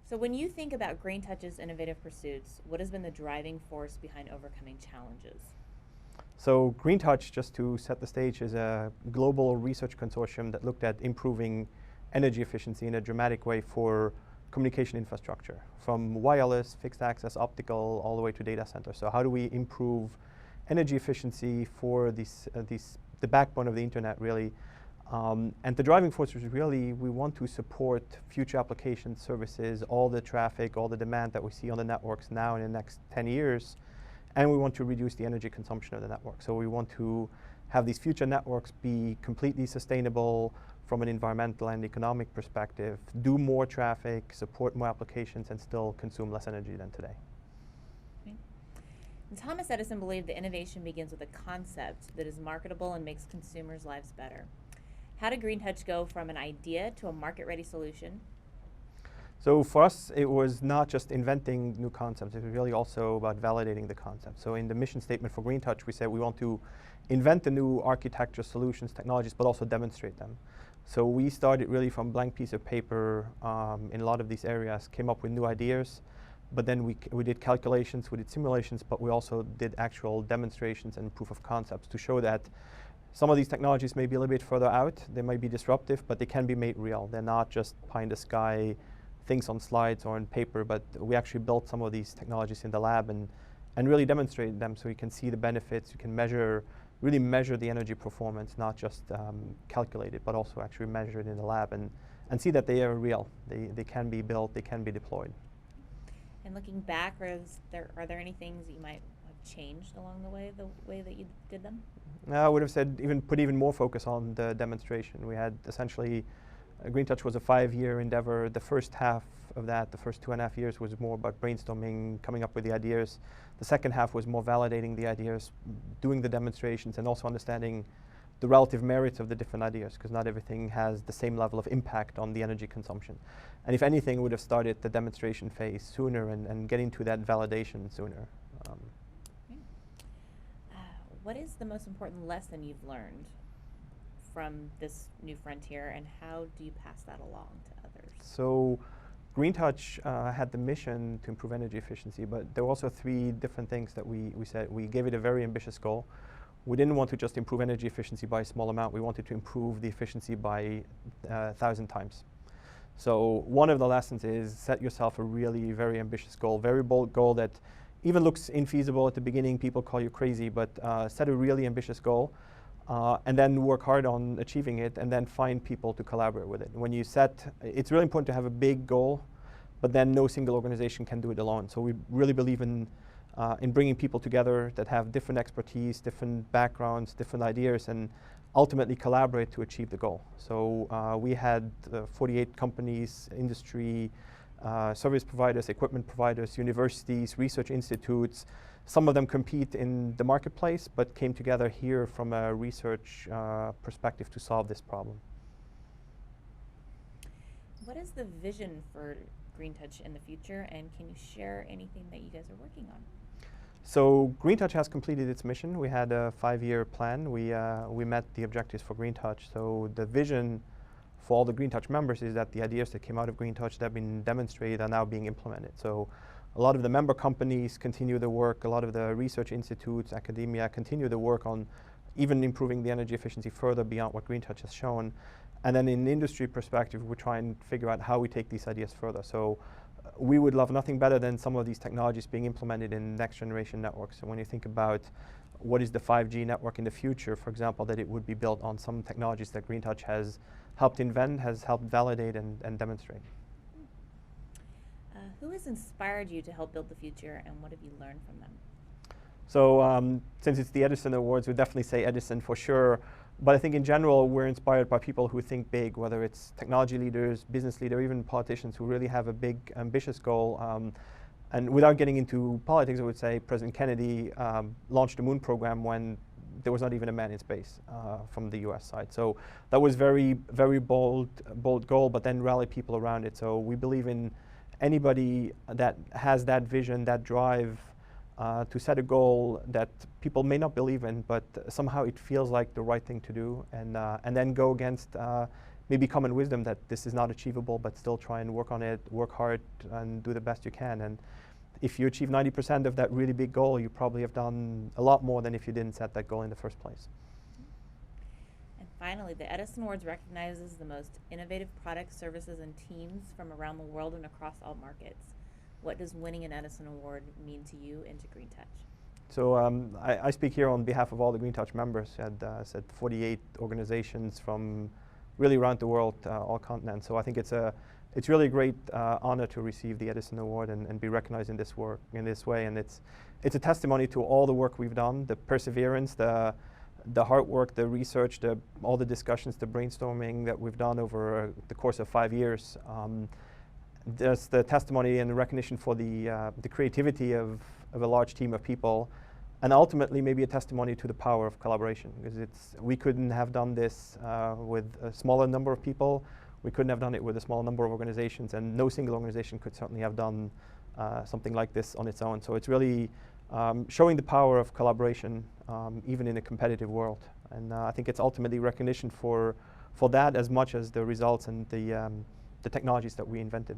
So when you think about Green Touch's innovative pursuits, what has been the driving force behind overcoming challenges? So Green Touch, just to set the stage, is a global research consortium that looked at improving energy efficiency in a dramatic way for communication infrastructure, from wireless, fixed access, optical, all the way to data centers. So how do we improve energy efficiency for the backbone of the internet, really? And the driving force is really, we want to support future application services, all the traffic, all the demand that we see on the networks now in the next 10 years. And we want to reduce the energy consumption of the network. So we want to have these future networks be completely sustainable from an environmental and economic perspective, do more traffic, support more applications, and still consume less energy than today. Okay. And Thomas Edison believed that innovation begins with a concept that is marketable and makes consumers' lives better. How did Green Touch go from an idea to a market-ready solution? So for us, it was not just inventing new concepts, it was really also about validating the concept. So in the mission statement for Green Touch, we said we want to invent the new architecture, solutions, technologies, but also demonstrate them. So we started really from a blank piece of paper in a lot of these areas, came up with new ideas, but then we did calculations, we did simulations, but we also did actual demonstrations and proof of concepts to show that some of these technologies may be a little bit further out, they might be disruptive, but they can be made real. They're not just pie in the sky things on slides or on paper, but we actually built some of these technologies in the lab and really demonstrated them so you can see the benefits, you can really measure the energy performance, not just calculate it, but also actually measure it in the lab and see that they are real. They can be built, they can be deployed. And looking back, are there any things that you might have changed along the way that you did them? I would have said put even more focus on the demonstration. We had essentially, Green Touch was a 5-year endeavor. The first half of that, the first 2.5 years, was more about brainstorming, coming up with the ideas. The second half was more validating the ideas, doing the demonstrations, and also understanding the relative merits of the different ideas, because not everything has the same level of impact on the energy consumption. And if anything, we would have started the demonstration phase sooner and getting to that validation sooner. What is the most important lesson you've learned from this new frontier, and how do you pass that along to others? So Green Touch had the mission to improve energy efficiency, but there were also 3 different things that we said. We gave it a very ambitious goal. We didn't want to just improve energy efficiency by a small amount. We wanted to improve the efficiency by 1,000 times. So one of the lessons is set yourself a really very ambitious goal, very bold goal that even looks infeasible at the beginning. People call you crazy, but set a really ambitious goal. And then work hard on achieving it, and then find people to collaborate with it. When you set, it's really important to have a big goal, but then no single organization can do it alone. So we really believe in bringing people together that have different expertise, different backgrounds, different ideas, and ultimately collaborate to achieve the goal. So we had 48 companies, industry, service providers, equipment providers, universities, research institutes. Some of them compete in the marketplace, but came together here from a research perspective to solve this problem. What is the vision for Green Touch in the future, and can you share anything that you guys are working on? So Green Touch has completed its mission. We had a 5-year plan. We met the objectives for Green Touch. So the vision for all the Green Touch members is that the ideas that came out of Green Touch that have been demonstrated are now being implemented. So a lot of the member companies continue the work, a lot of the research institutes, academia continue the work on even improving the energy efficiency further beyond what Green Touch has shown. And then in industry perspective, we try and figure out how we take these ideas further. So we would love nothing better than some of these technologies being implemented in next generation networks. So when you think about what is the 5G network in the future, for example, that it would be built on some technologies that Green Touch has helped invent, has helped validate and demonstrate. Who has inspired you to help build the future, and what have you learned from them? So since it's the Edison Awards, we definitely say Edison for sure. But I think in general, we're inspired by people who think big, whether it's technology leaders, business leaders, even politicians who really have a big, ambitious goal. And without getting into politics, I would say President Kennedy launched the moon program when there was not even a man in space from the US side. So that was very, very bold goal, but then rally people around it. So we believe in anybody that has that vision, that drive to set a goal that people may not believe in, but somehow it feels like the right thing to do, and then go against maybe common wisdom that this is not achievable, but still try and work on it, work hard, and do the best you can. And if you achieve 90% of that really big goal, you probably have done a lot more than if you didn't set that goal in the first place. And finally, the Edison Awards recognizes the most innovative products, services, and teams from around the world and across all markets. What does winning an Edison Award mean to you and to Green Touch? So I speak here on behalf of all the Green Touch members. And said 48 organizations from really around the world, all continents. So I think it's really a great honor to receive the Edison Award and be recognized in this way. And it's a testimony to all the work we've done, the perseverance, the hard work, the research, all the discussions, the brainstorming that we've done over the course of 5 years. There's the testimony and the recognition for the creativity of a large team of people, and ultimately maybe a testimony to the power of collaboration, because we couldn't have done this with a smaller number of people. We couldn't have done it with a small number of organizations, and no single organization could certainly have done something like this on its own. So it's really showing the power of collaboration, even in a competitive world. And I think it's ultimately recognition for that as much as the results and the technologies that we invented.